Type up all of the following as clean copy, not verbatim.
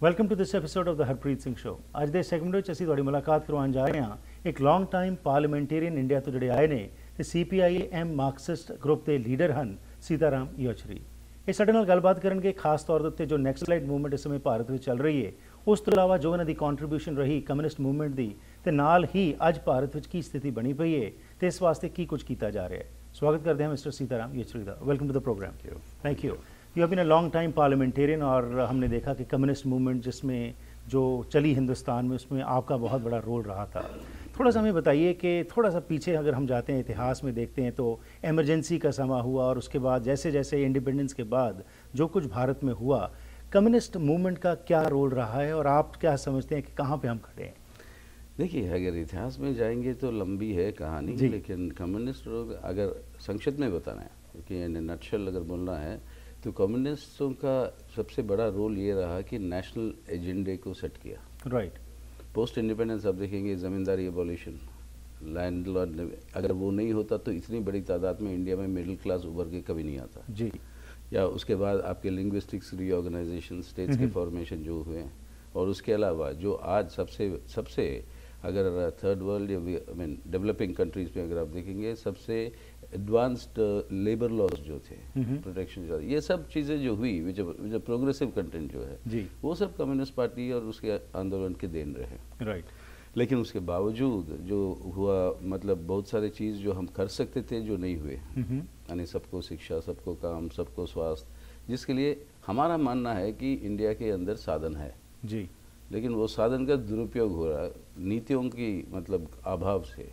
Welcome to this episode of the Harpreet Singh show. ਅੱਜ ਦੇ segment ਵਿੱਚ ਅਸੀਂ ਤੁਹਾਡੀ ਮੁਲਾਕਾਤ ਕਰਵਾਉਣ ਜਾ ਰਹੇ ਹਾਂ ਇੱਕ ਲੌਂਗ ਟਾਈਮ ਪਾਰਲੀਮੈਂਟੇਰੀਅਨ ਇੰਡੀਆ ਤੋਂ ਜਿਹੜੇ ਆਏ ਨੇ ਤੇ CPIM ਮਾਰਕਸਿਸਟ ਗਰੁੱਪ ਦੇ ਲੀਡਰ ਹਨ ਸੀਤਾਰਾਮ ਯੇਚੁਰੀ। ਇਹ ਸਾਡੇ ਨਾਲ ਗੱਲਬਾਤ ਕਰਨਗੇ ਖਾਸ ਤੌਰ ਦੇ ਉੱਤੇ ਜੋ ਨੈਕਸਲਾਈਟ ਮੂਵਮੈਂਟ ਇਸ ਸਮੇਂ ਭਾਰਤ ਵਿੱਚ ਚੱਲ ਰਹੀ ਹੈ, ਉਸ ਤੋਂ ਇਲਾਵਾ ਜੋ ਇਹਨਾਂ ਦੀ ਕੰਟਰੀਬਿਊਸ਼ਨ ਰਹੀ ਕਮਿਊਨਿਸਟ ਮੂਵਮੈਂਟ ਦੀ, ਤੇ ਨਾਲ ਹੀ ਅੱਜ ਭਾਰਤ ਵਿੱਚ ਕੀ ਸਥਿਤੀ ਬਣੀ ਪਈ ਹੈ ਤੇ ਇਸ ਵਾਸਤੇ ਕੀ ਕੁਝ ਕੀਤਾ ਜਾ ਰਿਹਾ ਹੈ। स्वागत करते हैं मिस्टर सीताराम येचुरी का। Welcome to the program. Thank you. You have been a long time parliamentarian और हमने देखा कि कम्युनिस्ट मूवमेंट जिसमें जो चली हिंदुस्तान में उसमें आपका बहुत बड़ा रोल रहा था। थोड़ा सा हमें बताइए कि थोड़ा सा पीछे अगर हम जाते हैं इतिहास में देखते हैं तो एमरजेंसी का समा हुआ और उसके बाद जैसे जैसे इंडिपेंडेंस के बाद जो कुछ भारत में हुआ, कम्युनिस्ट मूवमेंट का क्या रोल रहा है और आप क्या समझते हैं कि कहाँ पे हम खड़े हैं? देखिए, अगर इतिहास में जाएंगे तो लंबी है कहानी, लेकिन कम्युनिस्ट लोग अगर संक्षिप्त में बताना है कि नटशल अगर बोलना है तो कम्युनिस्टों का सबसे बड़ा रोल ये रहा कि नेशनल एजेंडे को सेट किया। राइट। पोस्ट इंडिपेंडेंस आप देखेंगे ज़मींदारी एबॉलिशन, लैंडलॉर्ड, अगर वो नहीं होता तो इतनी बड़ी तादाद में इंडिया में मिडिल क्लास उभर के कभी नहीं आता जी। या उसके बाद आपके लिंग्विस्टिक्स रीऑर्गेनाइजेशन, स्टेट्स के फॉर्मेशन जो हुए, और उसके अलावा जो आज सबसे अगर थर्ड वर्ल्ड या आई मीन डेवलपिंग कंट्रीज में अगर आप देखेंगे सबसे एडवांस्ड लेबर लॉज जो थे, प्रोटेक्शन जो, ये सब चीज़ें जो हुई, जो प्रोग्रेसिव कंटेंट जो है जी, वो सब कम्युनिस्ट पार्टी और उसके आंदोलन के देन रहे। राइट। लेकिन उसके बावजूद जो हुआ, मतलब बहुत सारी चीज़ जो हम कर सकते थे जो नहीं हुए, यानी सबको शिक्षा, सबको काम, सबको स्वास्थ्य, जिसके लिए हमारा मानना है कि इंडिया के अंदर साधन है जी, लेकिन वो साधन का दुरुपयोग हो रहा है नीतियों की मतलब अभाव से।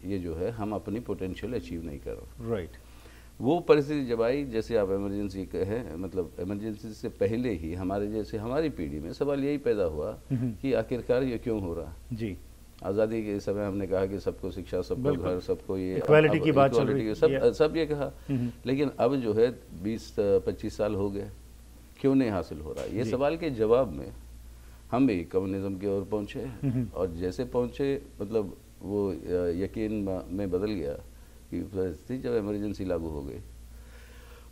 ये जो है हम अपनी पोटेंशियल अचीव नहीं कर रहे। राइट। वो परिस्थिति जब आई, जैसे आप इमरजेंसी कहे, मतलब इमरजेंसी से पहले ही हमारी पीढ़ी में सवाल यही पैदा हुआ कि आखिरकार ये क्यों हो रहा जी। आज़ादी के समय हमने कहा कि सबको शिक्षा, सबको घर, सबको ये इक्वालिटी की बात चल रही है, सब ये कहा, लेकिन अब जो है 20-25 साल हो गए, क्यों नहीं हासिल हो रहा? ये सवाल के जवाब में हम भी कम्युनिज्म की ओर पहुँचे, और जैसे पहुँचे मतलब वो यकीन में बदल गया कि परिस्थिति जब इमरजेंसी लागू हो गई,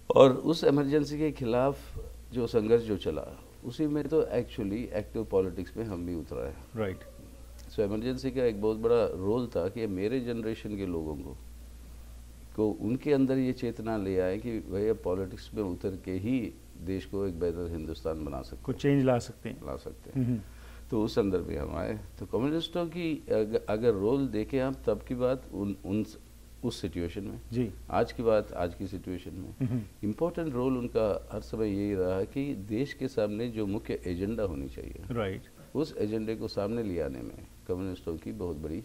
और उस इमरजेंसी के खिलाफ जो संघर्ष जो चला, उसी में तो एक्चुअली एक्टिव पॉलिटिक्स में हम भी उतरा है। राइट। सो इमरजेंसी का एक बहुत बड़ा रोल था कि मेरे जनरेशन के लोगों को उनके अंदर ये चेतना ले आए कि भैया पॉलिटिक्स में उतर के ही देश को एक बेहतर हिंदुस्तान बना सकते, कुछ चेंज ला सकते हैं। तो उस संदर्भ में हम आए। तो कम्युनिस्टों की अगर रोल देखें आप, तब की बात उस सिचुएशन में जी, आज की बात आज की सिचुएशन में, इम्पोर्टेंट रोल उनका हर समय यही रहा कि देश के सामने जो मुख्य एजेंडा होनी चाहिए, राइट, उस एजेंडे को सामने ले आने में कम्युनिस्टों की बहुत बड़ी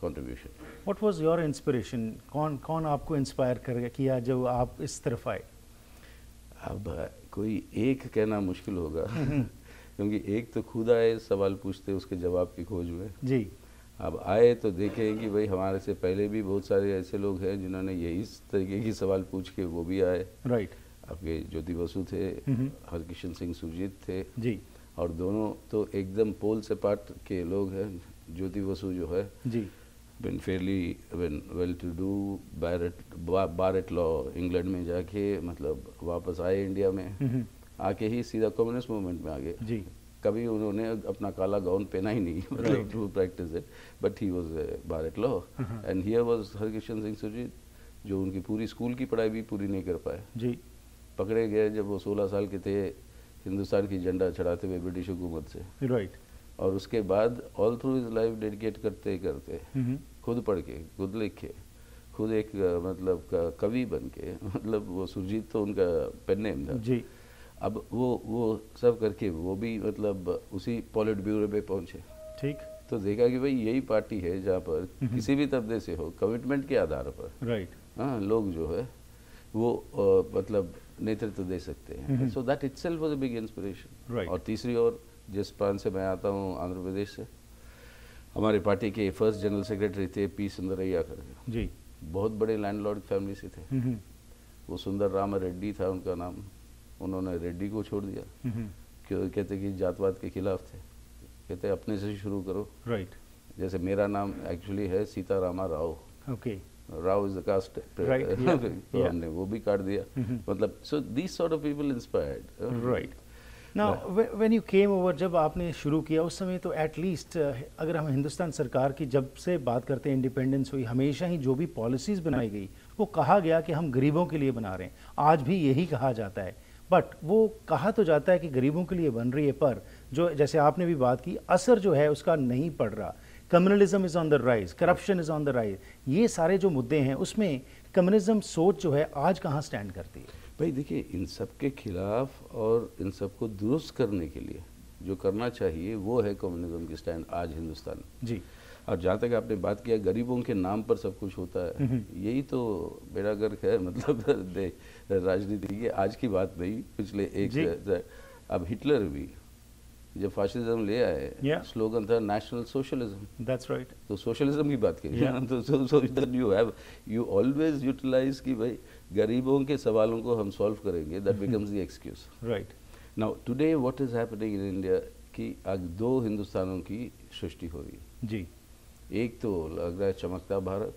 contribution. What was your inspiration? कौन आपको इंस्पायर कर किया जब आप इस तरफ आए? अब कोई एक कहना मुश्किल होगा क्योंकि एक तो खुद आए सवाल पूछते उसके जवाब की खोज में जी। अब आए तो देखें कि भाई हमारे से पहले भी बहुत सारे ऐसे लोग हैं जिन्होंने यही इस तरीके की सवाल पूछ के वो भी आए। राइट। आपके ज्योति बसु थे, हरकिशन सिंह सुरजीत थे जी, और दोनों तो एकदम पोल से पार्ट के लोग हैं। ज्योति बसु जो है जी, been fairly well to do, bar at law, England में जाके मतलब वापस आए इंडिया में, आके ही सीधा कम्युनिस्ट मूवमेंट में आ गए जी। कभी उन्होंने अपना काला गाउन पहना ही नहीं, मतलब to practice it, but he was bar at law, and here was Harkishan Singh Surjeet, जो उनकी पूरी स्कूल की पढ़ाई भी पूरी नहीं कर पाए जी। पकड़े गए जब वो 16 साल के थे, हिंदुस्तान की झंडा चढ़ाते हुए ब्रिटिश हुकूमत से। राइट। और उसके बाद all through his life dedicate करते करते खुद पढ़ के, खुद लिखे, खुद एक मतलब कवि बन के, मतलब वो सुरजीत तो उनका पेन नेम था जी। अब वो सब करके वो भी मतलब उसी पॉलिट ब्यूरो पे पहुंचे। ठीक। तो देखा कि भाई यही पार्टी है जहाँ पर किसी भी तबके से हो, कमिटमेंट के आधार पर, राइट, हाँ, लोग जो है वो मतलब नेतृत्व दे सकते हैं। So that itself was a big inspiration. और तीसरी ओर जिस प्रांत से मैं आता हूँ, आंध्र प्रदेश से, हमारी पार्टी के फर्स्ट जनरल सेक्रेटरी थे पी सुंदरैया करके जी, बहुत बड़े लैंडलॉर्ड फैमिली से थे। वो सुंदर राम रेड्डी था उनका नाम, उन्होंने रेड्डी को छोड़ दिया। क्यों? कहते कि जातवाद के खिलाफ थे, कहते अपने से शुरू करो। राइट। जैसे मेरा नाम एक्चुअली है Sitarama Rao. Okay. Rao is the caste, तो हमने वो भी काट दिया। मतलब so these sort of people inspired. Right. Now when you came over, जब आपने शुरू किया उस समय तो एटलीस्ट अगर हम हिंदुस्तान सरकार की जब से बात करते हैं, इंडिपेंडेंस हुई, हमेशा ही जो भी पॉलिसीज़ बनाई गई वो कहा गया कि हम गरीबों के लिए बना रहे हैं। आज भी यही कहा जाता है, बट वो कहा तो जाता है कि गरीबों के लिए बन रही है, पर जो जैसे आपने भी बात की, असर जो है उसका नहीं पड़ रहा। Communalism is on the rise, corruption is on the rise, ये सारे जो मुद्दे हैं उसमें कम्युनिज्म सोच जो है आज कहाँ स्टैंड करती है? भाई देखिए, इन सब के खिलाफ और इन सब को दुरुस्त करने के लिए जो करना चाहिए वो है कम्युनिज्म की स्टैंड आज हिंदुस्तान में। जी। और जहाँ तक आपने बात किया गरीबों के नाम पर सब कुछ होता है, यही तो बेड़ा गर्क है। मतलब राजनीति की आज की बात नहीं, पिछले एक अब हिटलर भी जब फाशिज्म ले आए, स्लोगन था नेशनल सोशलिज्म। That's right. तो सोशलिज्म की बात करिए, तो यू ऑलवेज यूटिलाइज कि भाई गरीबों के सवालों को हम सॉल्व करेंगे, that becomes the excuse. Right. Now today what is happening in India कि आज दो हिंदुस्तानों की सृष्टि हो रही है। जी। एक तो लग रहा है चमकता भारत।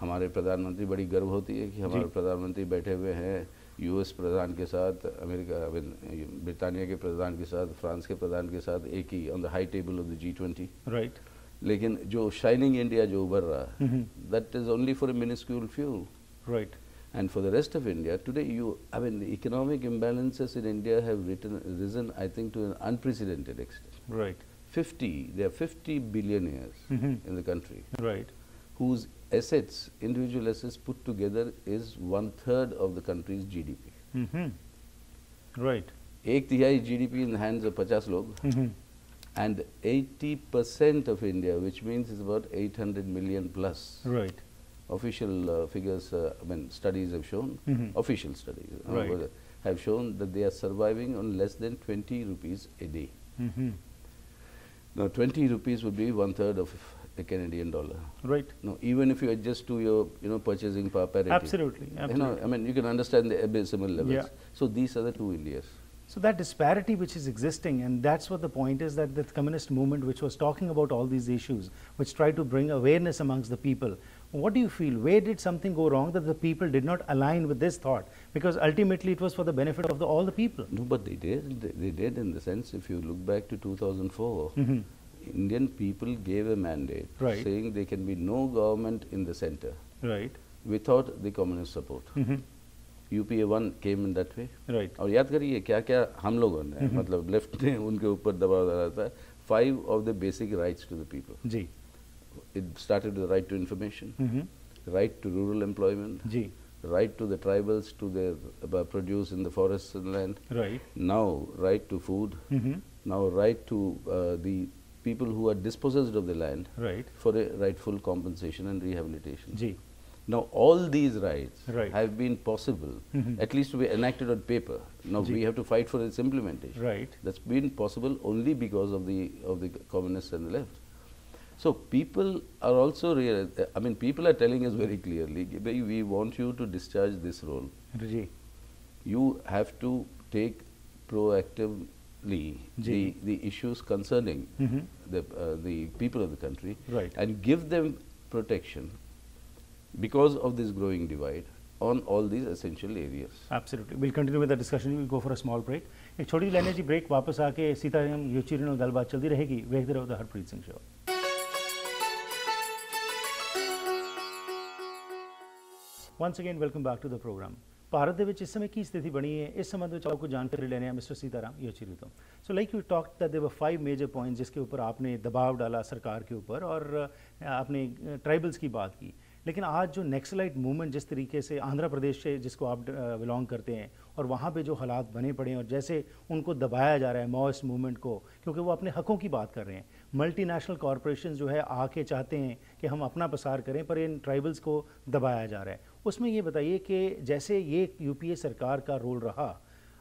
हमारे प्रधानमंत्री, बड़ी गर्व होती है कि हमारे प्रधानमंत्री बैठे हुए हैं यूएस प्रधान के साथ, अमेरिका ब्रिटानिया के प्रधान के साथ, फ्रांस के प्रधान के साथ, एक ही on the high table of the G20। Right. लेकिन जो शाइनिंग इंडिया जो उभर रहा है, that is only for a miniscule few. Right. And for the rest of India, today the economic imbalances in India have risen, I think, to an unprecedented extent. Right. There are 50 billionaires in the country. Right. Whose assets, individual assets put together is 1/3 of the country's GDP. Right. एक तिहाई GDP in the hands of 50 लोग, and 80% of India, which means it's about 800 million plus. Right. Official figures, studies have shown, official studies have shown that they are surviving on less than 20 rupees a day. Now 20 rupees would be 1/3 of a Canadian dollar. Right. Now even if you adjust to your purchasing power parity. Absolutely. Absolutely. You can understand the abysmal levels. Yeah. So these are the two Indias. So that disparity which is existing, and that's what the point is, that the communist movement which was talking about all these issues, which tried to bring awareness amongst the people, what do you feel? Where did something go wrong that the people did not align with this thought? Because ultimately it was for the benefit of all the people. No, but they did. They did in the sense, if you look back to 2004, Indian people gave a mandate saying there can be no government in the center without the communist support. UPA 1 came in that way. Right. और याद करिए क्या क्या हम लोगों ने, मतलब left ने उनके ऊपर दबाव डाला था। 5 of the basic rights to the people. Ji. It started with the right to information, right to rural employment, ji. right to the tribals to their produce in the forests and land. Right. Now right to food. Now right to the people who are dispossessed of the land. Right. For a rightful compensation and rehabilitation. Ji. Now all these rights Right. have been possible, at least to be enacted on paper. Now we have to fight for its implementation. Right. That's been possible only because of the communists and the left. So people are also people are telling us very clearly, we want you to discharge this role. Ji. You have to take proactively the issues concerning the people of the country, and give them protection because of this growing divide on all these essential areas. Absolutely. We'll continue with the discussion. We'll go for a small break. एक छोटी लेने जी break, वापस आके सीताराम येचुरी नाल गलबात चलती रहेगी। वेखते रहो the Harpreet Singh show. Once again, welcome back to the program. Bharat ਦੇ ਵਿੱਚ ਇਸ ਸਮੇਂ ਕੀ ਸਥਿਤੀ ਬਣੀ ਹੈ, ਇਸ संबंध में आपको जानकारी लेने हैं मिस्टर सीताराम येचुरी तो। So like you talk that there were 5 major points जिसके ऊपर आपने दबाव डाला सरकार के ऊपर, और आपने ट्राइबल्स की बात की। लेकिन आज जो नेक्सलाइट मूवमेंट जिस तरीके से आंध्र प्रदेश से, जिसको आप बिलोंग करते हैं, और वहाँ पे जो हालात बने पड़े हैं और जैसे उनको दबाया जा रहा है माओइस्ट मूवमेंट को, क्योंकि वो अपने हकों की बात कर रहे हैं। मल्टीनेशनल कॉरपोरेशन जो है आके चाहते हैं कि हम अपना प्रसार करें, पर इन ट्राइबल्स को दबाया जा रहा है। उसमें ये बताइए कि जैसे ये यूपीए सरकार का रोल रहा,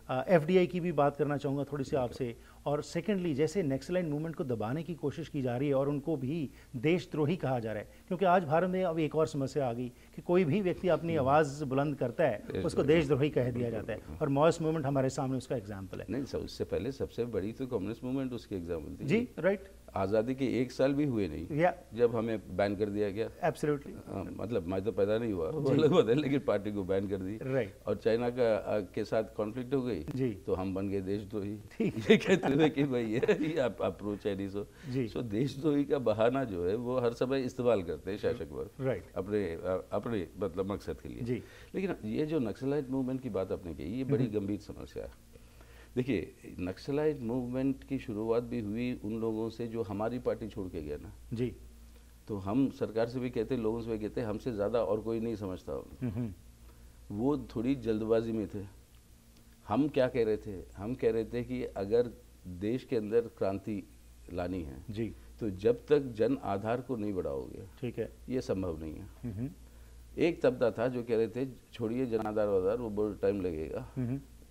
एफडीआई की भी बात करना चाहूँगा थोड़ी सी आपसे। और सेकेंडली, जैसे नक्सलाइट मूवमेंट को दबाने की कोशिश की जा रही है और उनको भी देशद्रोही कहा जा रहा है, क्योंकि आज भारत में अब एक और समस्या आ गई कि कोई भी व्यक्ति अपनी आवाज़ बुलंद करता है उसको देशद्रोही कह दिया जाता है, और मॉस मूवमेंट हमारे सामने उसका एग्जाम्पल है। नहीं, उससे पहले सबसे बड़ी तो कम्युनिस्ट मूवमेंट उसकी एग्जाम्पल थी जी, राइट। आज़ादी के 1 साल भी हुए नहीं जब हमें बैन कर दिया गया। एब्सोल्युटली। मतलब मैं तो पैदा नहीं हुआ वो अलग बात है, लेकिन पार्टी को बैन कर दी। राइट। और चाइना का के साथ कॉन्फ्लिक्ट हो गई जी, तो हम बन गए देशद्रोही। ये कहते हुए कि भाई ये आप प्रो चाइनीज हो। सो देशद्रोही का बहाना जो है वो हर समय इस्तेमाल करते हैं शासक वर्ग, राइट, अपने मतलब मकसद के लिए। जी। लेकिन ये जो नक्सलाइट मूवमेंट की बात आपने कही, ये बड़ी गंभीर समस्या है। देखिए, नक्सलाइट मूवमेंट की शुरुआत भी हुई उन लोगों से जो हमारी पार्टी छोड़ के गया ना। जी। तो हम सरकार से भी कहते, लोगों से भी कहते, हमसे ज़्यादा और कोई नहीं समझता। वो थोड़ी जल्दबाजी में थे। हम क्या कह रहे थे? हम कह रहे थे कि अगर देश के अंदर क्रांति लानी है जी, तो जब तक जन आधार को नहीं बढ़ाओगे, ठीक है, ये संभव नहीं है। एक तबका था जो कह रहे थे छोड़िए जन आधार वाधार, वो बहुत टाइम लगेगा,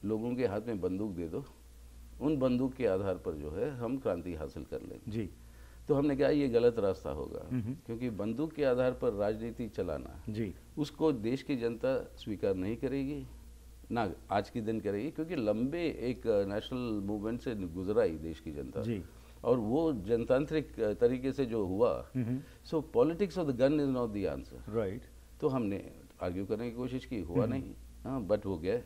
लोगों के हाथ में बंदूक दे दो, उन बंदूक के आधार पर जो है हम क्रांति हासिल कर लेंगे। जी। तो हमने कहा ये गलत रास्ता होगा, क्योंकि बंदूक के आधार पर राजनीति चलाना जी, उसको देश की जनता स्वीकार नहीं करेगी, ना आज की दिन करेगी, क्योंकि लंबे एक नेशनल मूवमेंट से गुजरा ही देश की जनता जी, और वो जनतांत्रिक तरीके से जो हुआ। सो politics of the gun is not the answer. Right. तो हमने आर्ग्यू करने की कोशिश की, हुआ नहीं, हाँ, बट वो गए।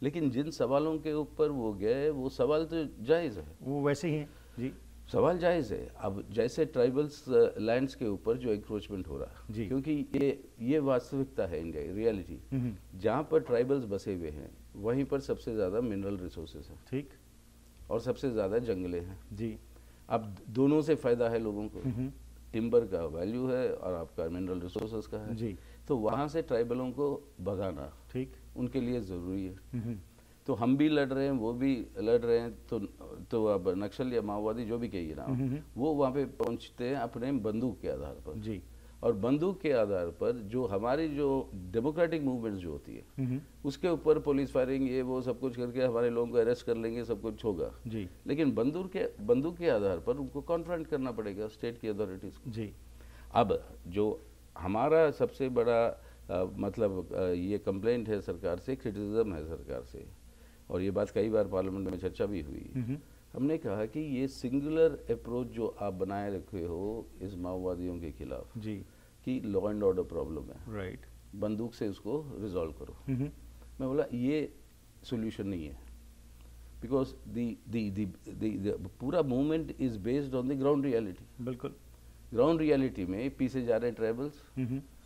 लेकिन जिन सवालों के ऊपर वो गए वो सवाल तो जायज़ है, वो वैसे ही हैं। जी, सवाल जायज़ है। अब जैसे ट्राइबल्स लैंड्स के ऊपर जो इंक्रोचमेंट हो रहा है, क्योंकि ये वास्तविकता है, इंडिया रियलिटी, जहाँ पर ट्राइबल्स बसे हुए हैं वहीं पर सबसे ज़्यादा मिनरल रिसोर्सेज हैं, ठीक, और सबसे ज़्यादा जंगले हैं। जी। अब दोनों से फ़ायदा है लोगों को, टिम्बर का वैल्यू है और आपका मिनरल रिसोर्सेज का है। जी। तो वहाँ से ट्राइबलों को भगाना ठीक, उनके लिए ज़रूरी है। तो हम भी लड़ रहे हैं, वो भी लड़ रहे हैं। तो अब नक्सल या माओवादी जो भी कहिए ना, वो वहाँ पे पहुँचते हैं अपने बंदूक के आधार पर। जी। और बंदूक के आधार पर जो हमारी जो डेमोक्रेटिक मूवमेंट्स जो होती है उसके ऊपर पुलिस फायरिंग ये वो सब कुछ करके हमारे लोगों को अरेस्ट कर लेंगे, सब कुछ होगा जी। लेकिन बंदूक के आधार पर उनको कॉन्फ्रंट करना पड़ेगा स्टेट की अथॉरिटीज़ को। जी। अब जो हमारा सबसे बड़ा मतलब ये कंप्लेंट है सरकार से, क्रिटिसिज्म है सरकार से, और ये बात कई बार पार्लियामेंट में चर्चा भी हुई। हमने कहा कि ये सिंगुलर अप्रोच जो आप बनाए रखे हो इस माओवादियों के खिलाफ, जी, कि लॉ एंड ऑर्डर प्रॉब्लम है, राइट, बंदूक से उसको रिजॉल्व करो। मैं बोला ये सोल्यूशन नहीं है, बिकॉज द पूरा movement is based on the ground reality. बिल्कुल। ग्राउंड रियलिटी में पीछे जा रहे हैं ट्राइबल्स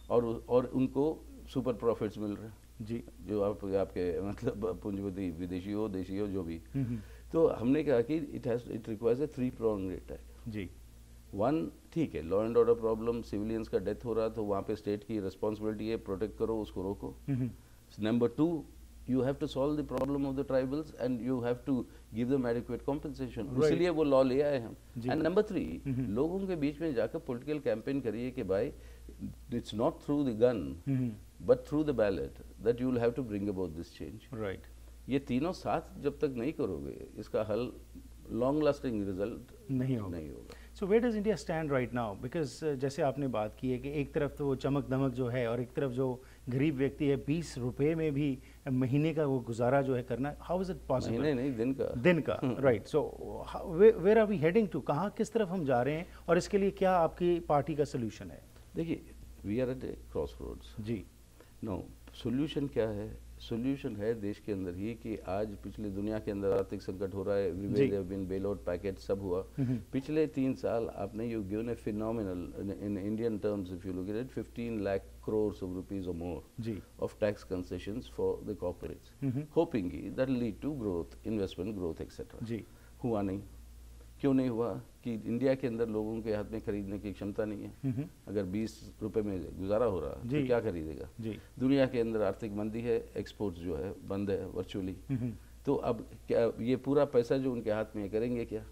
और उनको सुपर प्रॉफिट्स मिल रहे हैं, जी, जो आपके मतलब पूंजीपति विदेशी हो देशी हो जो भी। तो हमने कहा कि it requires a 3 pronged attack. जी, 1, ठीक है, law and order problem, civilians का डेथ हो रहा तो वहाँ पे स्टेट की रिस्पॉन्सिबिलिटी है, प्रोटेक्ट करो, उसको रोको। Number 2, you have to solve the problem of the tribals and you have to give them adequate compensation। इसलिए वो लॉ ले आए हम। एंड नंबर 3, लोगों के बीच में जाकर पॉलिटिकल कैंपेन करिए कि भाई it's not through the gun but through the ballot that you will have to bring about this change. Right. ये तीनों साथ जब तक नहीं करोगे इसका हल लॉन्ग लास्टिंग रिजल्ट नहीं होगा। So where does India stand right now? Because जैसे आपने बात की है कि एक तरफ तो वो चमक दमक जो है और एक तरफ जो गरीब व्यक्ति है 20 रुपए में भी महीने का वो गुजारा जो है करना, हाउ इज इट पॉसिबल? महीने नहीं, दिन का right. So where are we heading to? कहाँ किस तरफ हम जा रहे हैं और इसके लिए क्या आपकी पार्टी का सोल्यूशन है? देखिए, we are at a crossroads. जी। नो, सोल्यूशन क्या है? सोल्यूशन है देश के अंदर ही कि आज पिछले दुनिया के अंदर आर्थिक संकट हो रहा है, everywhere there been bail out package सब हुआ। पिछले 3 साल आपने you given a phenomenal in Indian terms, if you look at it, 15 lakh crores of rupees or more of tax concessions for the corporates, hoping that will lead to growth, investment growth, etc. जी। हुआ नहीं। क्यों नहीं हुआ? कि India के अंदर लोगों के हाथ में खरीदने की क्षमता नहीं है। अगर 20 रुपए में गुजारा हो रहा तो क्या खरीदेगा? दुनिया के अंदर आर्थिक मंदी है, एक्सपोर्ट्स जो है बंद है वर्चुअली। तो अब क्या ये पूरा पैसा जो उनके हाथ में करेंगे क्या?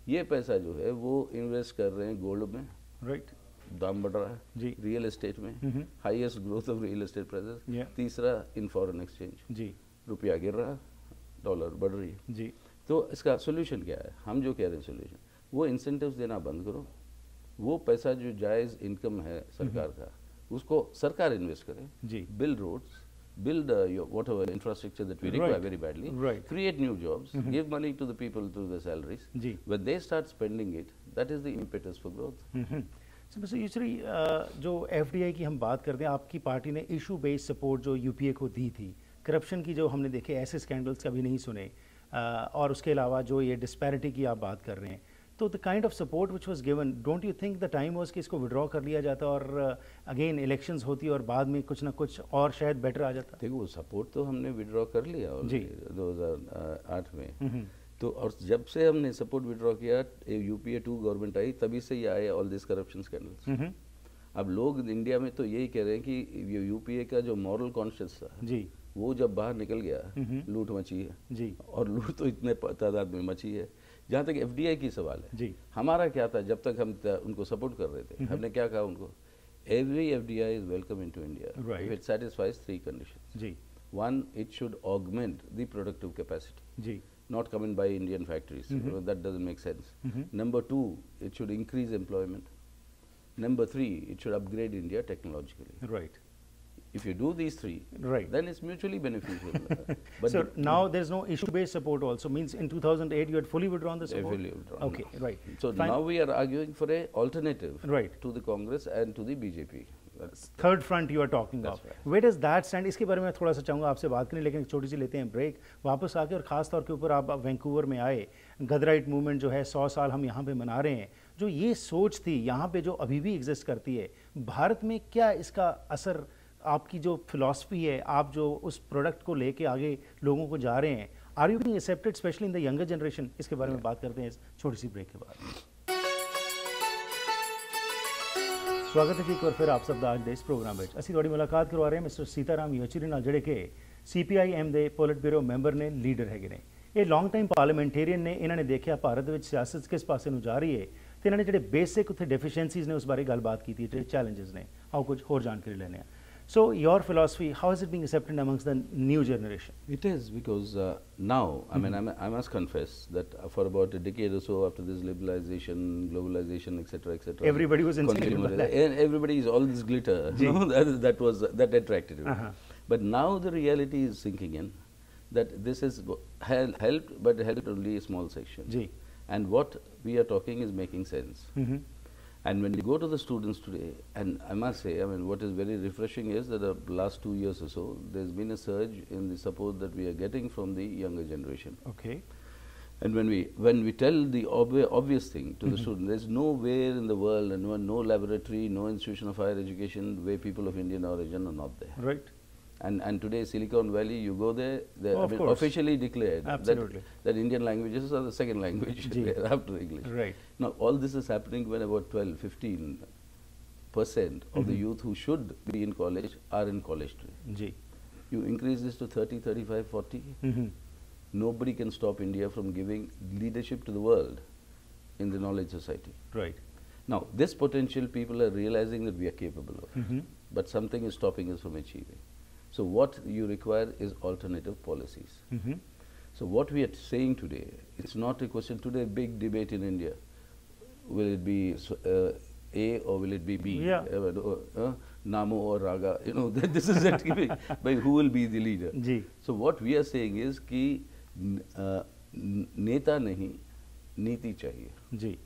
ये पैसा जो है वो इन्वेस्ट कर रहे हैं गोल्ड में, राइट, दाम बढ़ रहा है, रियल एस्टेट में, highest growth of real estate presence. तीसरा इन फॉरेन एक्सचेंज, जी, रुपया गिर रहा, डॉलर बढ़ रही है। जी तो इसका सोल्यूशन क्या है? हम जो कह रहे हैं सोल्यूशन, वो इंसेंटिव्स देना बंद करो, वो पैसा जो जायज़ इनकम है सरकार का उसको सरकार इन्वेस्ट करे, जी build roads, build whatever infrastructure that we require Right. very badly, Right. create new jobs, give money to the people through their salaries. जी When they start spending it, that is the impetus for growth. Mister यूसरी, जो FDI की हम बात करते हैं, आपकी party ने इशू बेस्ड सपोर्ट जो यूपीए को दी थी, करप्शन की जो हमने देखे ऐसे स्कैंडल्स कभी नहीं सुने, और उसके अलावा जो ये डिस्पैरिटी की आप बात कर रहे हैं, तो the kind of support which was given, don't you think the time was कि इसको विड्रॉ कर लिया जाता और अगेन इलेक्शंस होती और बाद में कुछ ना कुछ और शायद बेटर आ जाता? देखो, सपोर्ट तो हमने विड्रॉ कर लिया जी 2008 में। तो और जब से हमने सपोर्ट विड्रॉ किया, यूपीए 2 गवर्नमेंट आई, तभी से ये आए ऑल दिस करप्शन स्कैंडल्स। अब लोग इंडिया में तो यही कह रहे हैं कि ये यूपीए का जो मॉरल कॉन्शियस था जी वो जब बाहर निकल गया, लूट मची है जी और लूट तो इतने तादाद में मची है। जहाँ तक एफडीआई की सवाल है, जी हमारा क्या था जब तक हम उनको सपोर्ट कर रहे थे? हमने क्या कहा उनको? Every FDI is welcome in to India Right. If it satisfies 3 conditions. जी 1, it should augment the productive capacity, जी not come and buy Indian factories. That doesn't make sense. Number 2, it should increase employment. Number 3, it should upgrade India technologically. Right If you do these 3, Right. then it's mutually beneficial. But So now there's no issue-based support also, means in 2008 you had fully withdrawn the they support? fully withdrawn. Okay, right. So Fine. now we are arguing for a alternative Right. to the Congress and to the BJP. That's third front you are talking That's about, right. Where does that stand? इसके बारे में थोड़ा सा चाहूँगा आपसे बात करने, लेकिन एक छोटी सी लेते हैं ब्रेक। वापस आके और ख़ास तौर के ऊपर आप वैंकूवर में आए, गदराइट मूवमेंट जो है 100 साल हम यहाँ पे मना रहे हैं, जो ये सोच थी यहाँ पे जो अभी भी एग्जिस्ट करती है, भारत में क्या इसका असर, आपकी जो फिलॉसफी है, आप जो उस प्रोडक्ट को लेके आगे लोगों को जा रहे हैं, are you being accepted specially in the younger generation? इसके बारे में बात करते हैं इस छोटी सी ब्रेक के बाद। स्वागत है जी एक बार फिर आप सब आज दे इस प्रोग्राम में। ਅਸੀਂ ਤੁਹਾਡੀ ਮੁਲਾਕਾਤ ਕਰਵਾ ਰਹੇ ਹਾਂ ਮਿਸਟਰ ਸੀਤਾਰਾਮ ਯੇਚੂਰੀ ਨਾਲ, ਜਿਹੜੇ ਕਿ CPIM ਦੇ ਪੋਲਿਟ ਬਿਊਰੋ ਮੈਂਬਰ ਨੇ, ਲੀਡਰ ਹੈਗੇ ਨੇ। ਇਹ ਲੌਂਗ ਟਾਈਮ ਪਾਰਲੀਮੈਂਟੇਰੀਅਨ ਨੇ। ਇਹਨਾਂ ਨੇ ਦੇਖਿਆ ਭਾਰਤ ਦੇ ਵਿੱਚ ਸਿਆਸਤ ਕਿਸ ਪਾਸੇ ਨੂੰ ਜਾ ਰਹੀ ਹੈ, ਤੇ ਇਹਨਾਂ ਨੇ ਜਿਹੜੇ ਬੇਸਿਕ ਉੱਥੇ ਡੈਫੀਸ਼ੀਐਂਸੀਜ਼ ਨੇ ਉਸ ਬਾਰੇ ਗੱਲਬਾਤ ਕੀਤੀ ਹੈ, ਜਿਹੜੇ ਚੈਲੰਜਸ ਨੇ। ਆਓ ਕੁਝ ਹੋਰ ਜਾਣਕਾਰੀ ਲੈਂਦੇ ਹਾਂ। So your philosophy, how is it being accepted amongst the new generation? It is because now, I mean, I must confess that for about a decade or so after this liberalization, globalization, etc., Everybody was instigated by that. and everybody is all this glitter. No, that attracted me. But now the reality is sinking in that this is helped, but helped only a small section. Ji And what we are talking is making sense. And when you go to the students today, and I must say, I mean, what is very refreshing is that the last 2 years or so, there's been a surge in the support that we are getting from the younger generation. Okay. And when we tell the obvious thing to the student, there's nowhere in the world, and no laboratory, no institution of higher education where people of Indian origin are not there. Right. And today Silicon Valley, you go there, they Oh, I of mean, course. officially declared Absolutely. that Indian languages are the second language Ji. there after English. Right. Now all this is happening when about 12-15% of the youth who should be in college are in college today. Ji You increase this to 30, 35, 40, nobody can stop India from giving leadership to the world in the knowledge society. Right. Now this potential people are realizing that we are capable of, but something is stopping us from achieving. So what you require is alternative policies. So what we are saying today, it's not a question today, big debate in India. Will it be A or will it be B? Yeah. Namo or Raga, you know, this is a debate by who will be the leader. Ji So what we are saying is कि नेता नहीं, नीति चाहिए। जी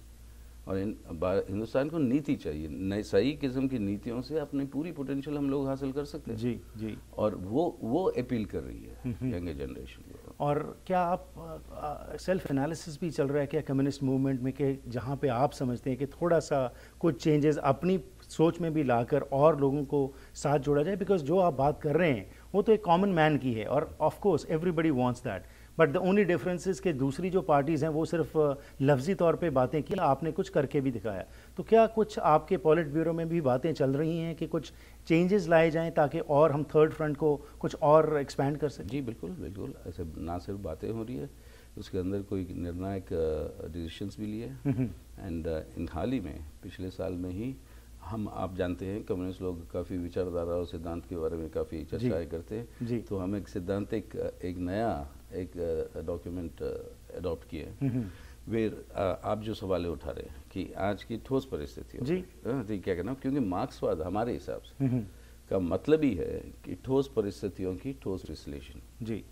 और हिंदुस्तान को नीति चाहिए, सही किस्म की नीतियों से अपनी पूरी पोटेंशियल हम लोग हासिल कर सकते हैं। जी जी और वो अपील कर रही है यंगर जनरेशन को। और क्या आप सेल्फ एनालिसिस भी चल रहा है क्या कम्युनिस्ट मूवमेंट में, कि जहाँ पे आप समझते हैं कि थोड़ा सा कुछ चेंजेस अपनी सोच में भी लाकर और लोगों को साथ जोड़ा जाए? बिकॉज जो आप बात कर रहे हैं वो तो एक कॉमन मैन की है, और of course everybody wants that, but the only difference is कि दूसरी जो पार्टीज़ हैं वो सिर्फ लफ्जी तौर पे बातें की, आपने कुछ करके भी दिखाया। तो क्या कुछ आपके पॉलिट ब्यूरो में भी बातें चल रही हैं कि कुछ चेंजेस लाए जाएं ताकि और हम थर्ड फ्रंट को कुछ और एक्सपैंड कर सकें? जी बिल्कुल बिल्कुल, ऐसे ना सिर्फ बातें हो रही है, उसके अंदर कोई निर्णायक डिसीशंस भी लिए। एंड इन हाल ही में पिछले साल में ही आप जानते हैं कम्युनिस्ट लोग काफ़ी विचारधारा और सिद्धांत के बारे में काफ़ी चर्चाएं करते हैं। जी तो हम एक सिद्धांतिक एक नया एक डॉक्यूमेंट अडॉप्ट किए वेर आप जो सवाल उठा रहे हैं कि आज की ठोस परिस्थितियों जी तो क्या कहना, क्योंकि मार्क्सवाद हमारे हिसाब से का मतलब ही है कि ठोस परिस्थितियों की ठोस विश्लेषण। जी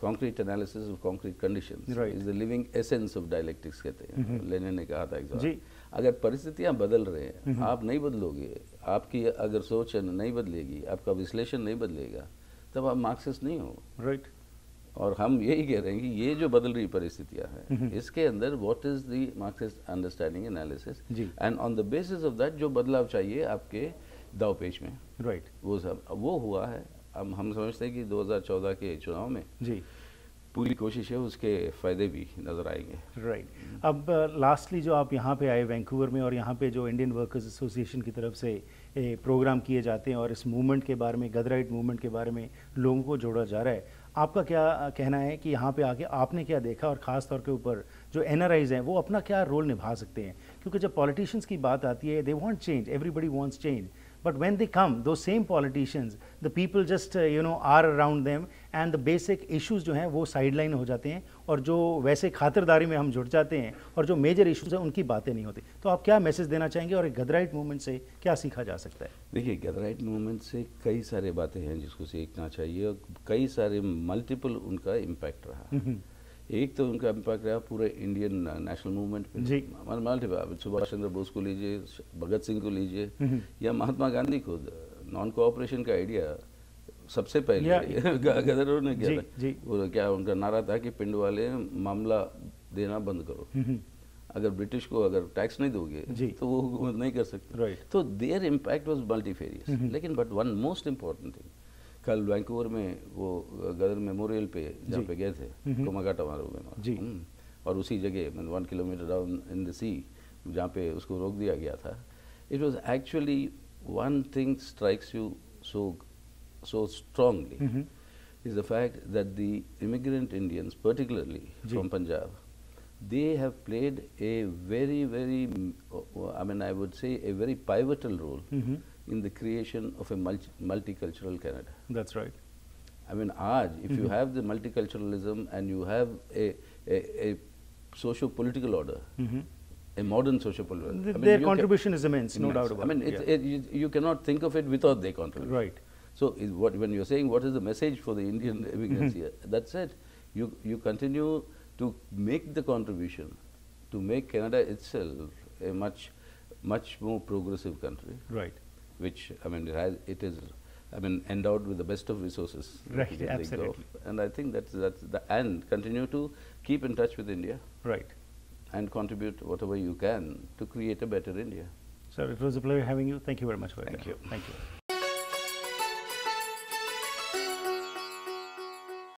concrete analysis of concrete conditions Right. Is the living essence of dialectics कहते हैं, लेनिन ने कहा था एक जी। बार। अगर परिस्थितियां बदल रहे हैं, आप नहीं बदलोगे, आपकी अगर सोच नहीं बदलेगी, आपका विश्लेषण नहीं बदलेगा, तब आप मार्क्सिस्ट नहीं हो। राइट और हम यही कह रहे हैं कि ये जो बदल रही परिस्थितियां हैं, इसके अंदर what is the Marxist understanding analysis, जी। And on the basis of that जो बदलाव चाहिए आपके दावपेच में, राइट वो सब वो हुआ है। अब हम समझते हैं कि 2014 के चुनाव में जी पूरी कोशिश है, उसके फायदे भी नजर आएंगे। राइट अब लास्टली जो आप यहाँ पे आए वैंकूवर में, और यहाँ पे जो इंडियन वर्कर्स एसोसिएशन की तरफ से प्रोग्राम किए जाते हैं और इस मूवमेंट के बारे में, गदराइट मूवमेंट के बारे में लोगों को जोड़ा जा रहा है, आपका क्या कहना है कि यहाँ पे आके आपने क्या देखा, और ख़ास तौर के ऊपर जो एनआरआईज हैं वो अपना क्या रोल निभा सकते हैं? क्योंकि जब पॉलिटिशियंस की बात आती है, they want change, everybody wants change, but when they come, those same politicians, the people just are around them, and the basic issues जो हैं वो साइडलाइन हो जाते हैं, और जो वैसे खातिरदारी में हम जुट जाते हैं और जो मेजर इश्यूज हैं उनकी बातें नहीं होती। तो आप क्या मैसेज देना चाहेंगे, और गदराइट मूवमेंट से क्या सीखा जा सकता है? देखिए, गदराइट मूवमेंट से कई सारे बातें हैं जिसको सीखना चाहिए, और कई सारे मल्टीपल उनका इम्पैक्ट रहा। एक तो उनका इम्पैक्ट रहा पूरे इंडियन नेशनल मूवमेंट पे जी। मल्टीपल, सुभाष चंद्र बोस को लीजिए, भगत सिंह को लीजिए, या महात्मा गांधी खुद नॉन कोऑपरेशन का आइडिया सबसे पहले गदरों ने किया था। वो क्या उनका नारा था कि पिंड वाले मामला देना बंद करो, अगर ब्रिटिश को अगर टैक्स नहीं दोगे तो वो हुकूमत नहीं कर सकते। तो देयर इम्पैक्ट वाज मल्टीफेरियस। लेकिन but one most important thing, कल वैंकूवर में वो गदर मेमोरियल पे जहाँ पे गए थे, कोमागाटा में, और उसी जगह 1 किलोमीटर डाउन इन द सी जहाँ पे उसको रोक दिया गया था, it was actually one thing strikes you so strongly is the fact that the immigrant Indians, particularly from Punjab, they have played a very, very, I mean, I would say a very pivotal role in the creation of a multicultural Canada. That's right. I mean, if you have the multiculturalism and you have a socio-political order, a modern socio-political order, their contribution is immense, no doubt about it. I mean, you cannot think of it without their contribution. Right. So, when you're saying what is the message for the Indian immigrants here, that's it. You continue to make the contribution to make Canada itself a much more progressive country. Right. Which, I mean, it is endowed with the best of resources. Right. Absolutely. And I think and continue to keep in touch with India. Right. And contribute whatever you can to create a better India. Sir, it was a pleasure having you. Thank you very much for that. Thank you. Thank you.